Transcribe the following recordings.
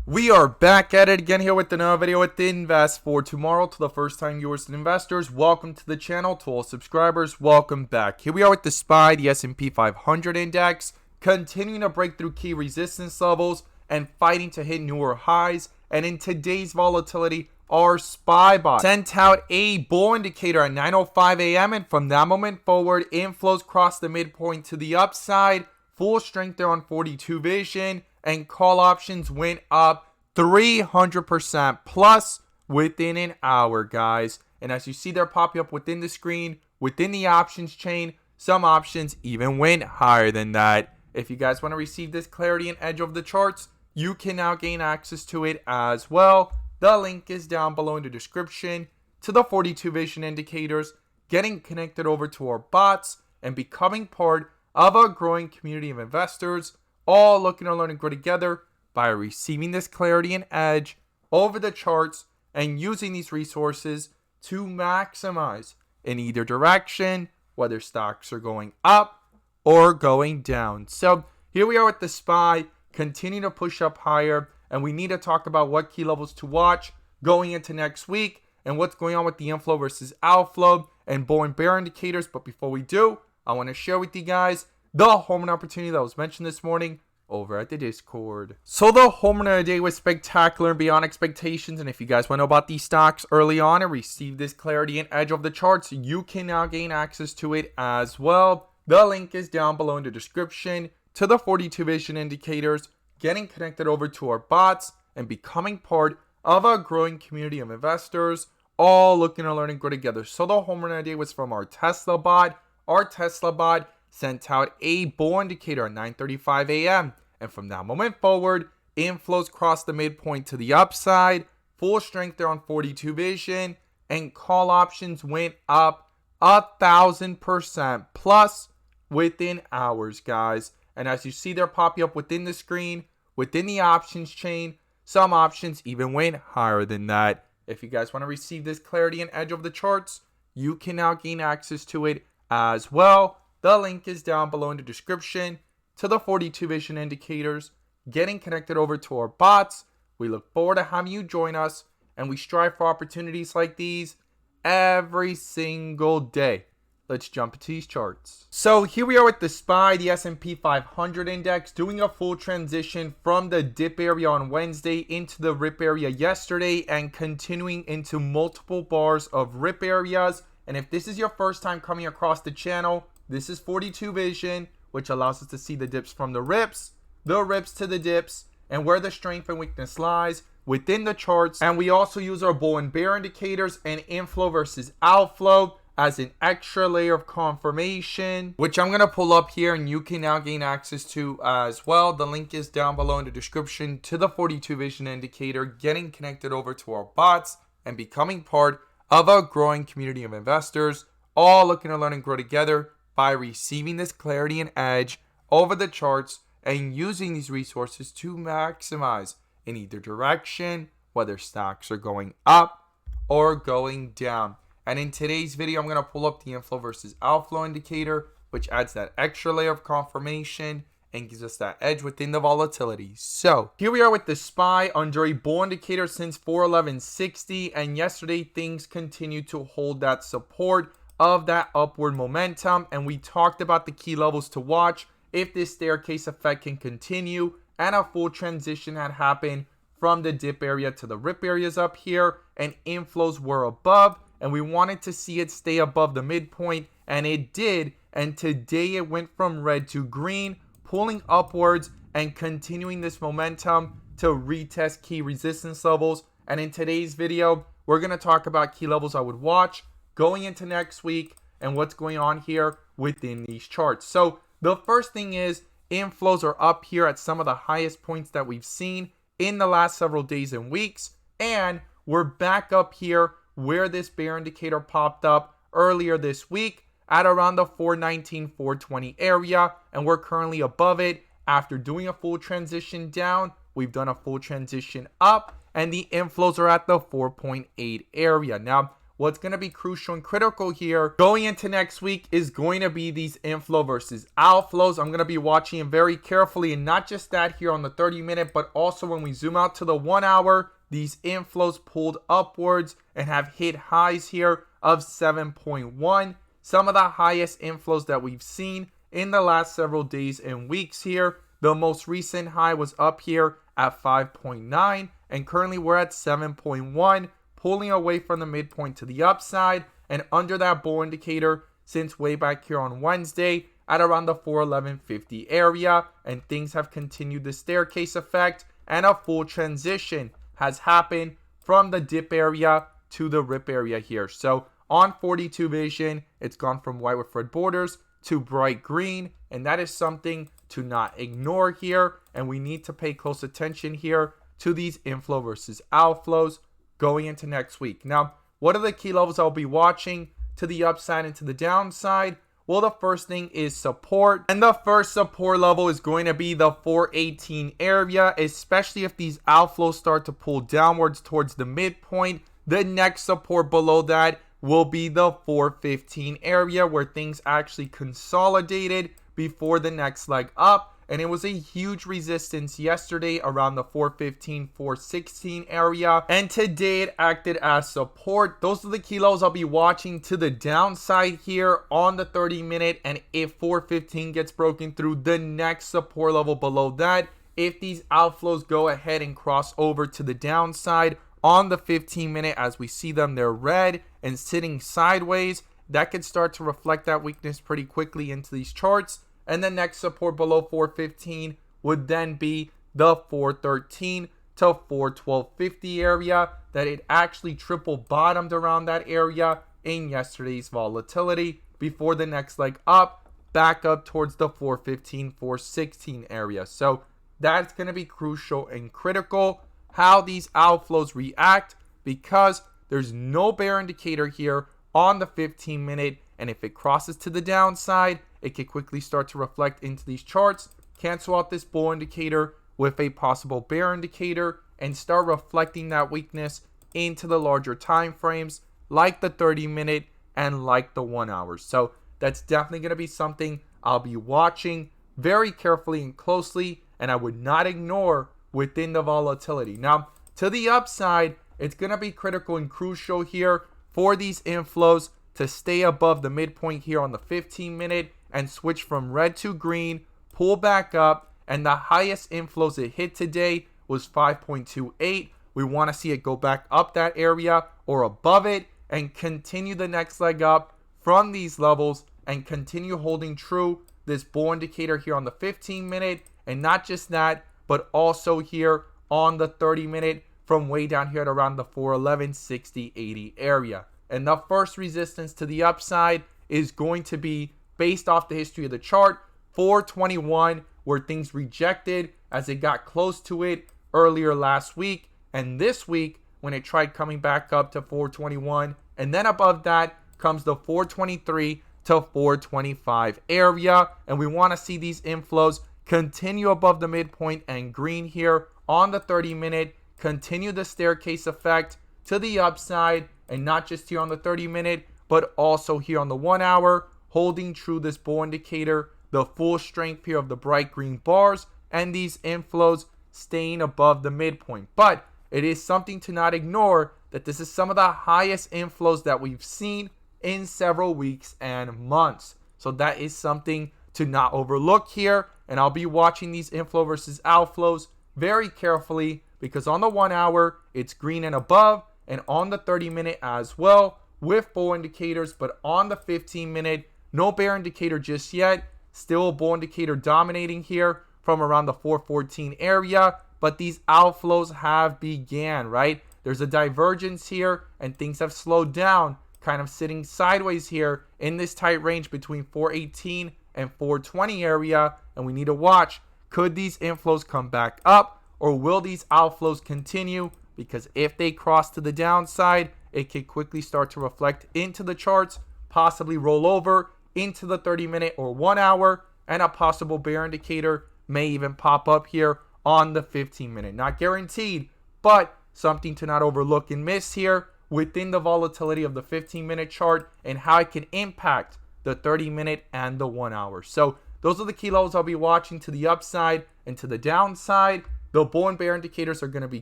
We are back at it again here with another video with Invest for Tomorrow. To the first time viewers and investors, welcome to the channel. To all subscribers, welcome back. Here we are with the SPY, the SP 500 index, continuing to break through key resistance levels and fighting to hit newer highs. And in today's volatility, our SPY bot sent out a bull indicator at 9:05 a.m. and from that moment forward, inflows crossed the midpoint to the upside. Full strength there on 42 vision, and call options went up 300% plus within an hour, guys. And as you see, they're popping up within the screen, within the options chain. Some options even went higher than that. If you guys want to receive this clarity and edge of the charts, you can now gain access to it as well. The link is down below in the description to the 42 vision indicators, getting connected over to our bots, and becoming part of a growing community of investors, all looking to learn and grow together by receiving this clarity and edge over the charts and using these resources to maximize in either direction, whether stocks are going up or going down. So here we are with the SPY, continue to push up higher, and we need to talk about what key levels to watch going into next week and what's going on with the inflow versus outflow and bull and bear indicators. But before we do, I want to share with you guys the home run opportunity that was mentioned this morning over at the Discord. So the home run of the day was spectacular and beyond expectations. And if you guys want to know about these stocks early on and receive this clarity and edge of the charts, you can now gain access to it as well. The link is down below in the description to the 42 vision indicators, getting connected over to our bots and becoming part of a growing community of investors, all looking to learn and grow together. So the home run of the day was from our Tesla bot. Our Tesla bot sent out a bull indicator at 9:35 a.m. and from that moment forward, inflows crossed the midpoint to the upside, full strength there on 42 vision, and call options went up 1,000% plus within hours, guys. And as you see, they're popping up within the screen, within the options chain. Some options even went higher than that. If you guys want to receive this clarity and edge of the charts, you can now gain access to it as well. The link is down below in the description to the 42 vision indicators, getting connected over to our bots. We look forward to having you join us, and we strive for opportunities like these every single day. Let's jump into these charts. So here we are with the SPY, the S&P 500 index, doing a full transition from the dip area on Wednesday into the rip area yesterday and continuing into multiple bars of rip areas. And if this is your first time coming across the channel, this is 42 vision, which allows us to see the dips from the rips to the dips, and where the strength and weakness lies within the charts. And we also use our bull and bear indicators and inflow versus outflow as an extra layer of confirmation, which I'm going to pull up here and you can now gain access to as well. The link is down below in the description to the 42 vision indicator, getting connected over to our bots and becoming part of a growing community of investors, all looking to learn and grow together by receiving this clarity and edge over the charts and using these resources to maximize in either direction, whether stocks are going up or going down. And in today's video, I'm going to pull up the inflow versus outflow indicator, which adds that extra layer of confirmation and gives us that edge within the volatility. So here we are with the SPY under a bull indicator since 411.60, and yesterday things continued to hold that support of that upward momentum, and we talked about the key levels to watch if this staircase effect can continue and a full transition had happened from the dip area to the rip areas up here, and inflows were above, and we wanted to see it stay above the midpoint, and it did. And today it went from red to green, pulling upwards and continuing this momentum to retest key resistance levels. And in today's video, we're going to talk about key levels I would watch going into next week and what's going on here within these charts. So the first thing is inflows are up here at some of the highest points that we've seen in the last several days and weeks, and we're back up here where this bear indicator popped up earlier this week at around the 419, 420 area, and we're currently above it. After doing a full transition down, we've done a full transition up, and the inflows are at the 4.8 area. Now, what's going to be crucial and critical here going into next week is going to be these inflow versus outflows. I'm going to be watching it very carefully, and not just that here on the 30-minute, but also when we zoom out to the 1 hour, these inflows pulled upwards and have hit highs here of 7.1. Some of the highest inflows that we've seen in the last several days and weeks here. The most recent high was up here at 5.9, and currently we're at 7.1, pulling away from the midpoint to the upside and under that bull indicator since way back here on Wednesday at around the 411.50 area, and things have continued the staircase effect, and a full transition has happened from the dip area to the rip area here. So on 42 vision, it's gone from white with red borders to bright green, and that is something to not ignore here, and we need to pay close attention here to these inflow versus outflows going into next week. Now, what are the key levels I'll be watching to the upside and to the downside? Well, the first thing is support, and the first support level is going to be the 418 area, especially if these outflows start to pull downwards towards the midpoint. The next support below that will be the 415 area, where things actually consolidated before the next leg up, and it was a huge resistance yesterday around the 415, 416 area, and today it acted as support. Those are the key levels I'll be watching to the downside here on the 30-minute, and if 415 gets broken through, the next support level below that, if these outflows go ahead and cross over to the downside on the 15-minute, as we see them, they're red and sitting sideways, that could start to reflect that weakness pretty quickly into these charts. And the next support below 415 would then be the 413 to 412.50 area, that it actually triple bottomed around that area in yesterday's volatility before the next leg up, back up towards the 415, 416 area. So that's going to be crucial and critical how these outflows react, because there's no bear indicator here on the 15-minute, and if it crosses to the downside, it could quickly start to reflect into these charts, cancel out this bull indicator with a possible bear indicator, and start reflecting that weakness into the larger time frames like the 30-minute and like the 1 hour. So that's definitely going to be something I'll be watching very carefully and closely, and I would not ignore within the volatility. Now, to the upside, it's going to be critical and crucial here for these inflows to stay above the midpoint here on the 15-minute and switch from red to green, pull back up, and the highest inflows it hit today was 5.28. We want to see it go back up that area or above it and continue the next leg up from these levels and continue holding true this bull indicator here on the 15-minute, and not just that, but also here on the 30-minute from way down here at around the 411, 60, 80 area. And the first resistance to the upside is going to be, based off the history of the chart, 421, where things rejected as it got close to it earlier last week, and this week when it tried coming back up to 421, and then above that comes the 423 to 425 area, and we want to see these inflows continue above the midpoint and green here on the 30-minute, continue the staircase effect to the upside, and not just here on the 30-minute, but also here on the 1 hour, holding true this bull indicator, the full strength here of the bright green bars, and these inflows staying above the midpoint. But it is something to not ignore that this is some of the highest inflows that we've seen in several weeks and months. So that is something to not overlook here, and I'll be watching these inflow versus outflows very carefully, because on the 1 hour it's green and above, and on the 30-minute as well with bull indicators, but on the 15-minute, no bear indicator just yet, still a bull indicator dominating here from around the 414 area, but these outflows have began, right? There's a divergence here, and things have slowed down, kind of sitting sideways here in this tight range between 418 and 420 area, and we need to watch, could these inflows come back up, or will these outflows continue? Because if they cross to the downside, it could quickly start to reflect into the charts, possibly roll over into the 30-minute or 1 hour, and a possible bear indicator may even pop up here on the 15-minute. Not guaranteed, but something to not overlook and miss here within the volatility of the 15-minute chart and how it can impact the 30-minute and the 1 hour. So those are the key levels I'll be watching to the upside and to the downside. The bull and bear indicators are going to be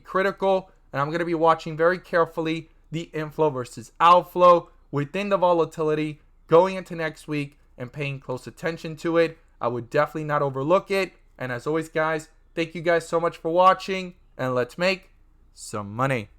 critical, and I'm going to be watching very carefully the inflow versus outflow within the volatility going into next week and paying close attention to it. I would definitely not overlook it. And as always, guys, thank you guys so much for watching, and let's make some money.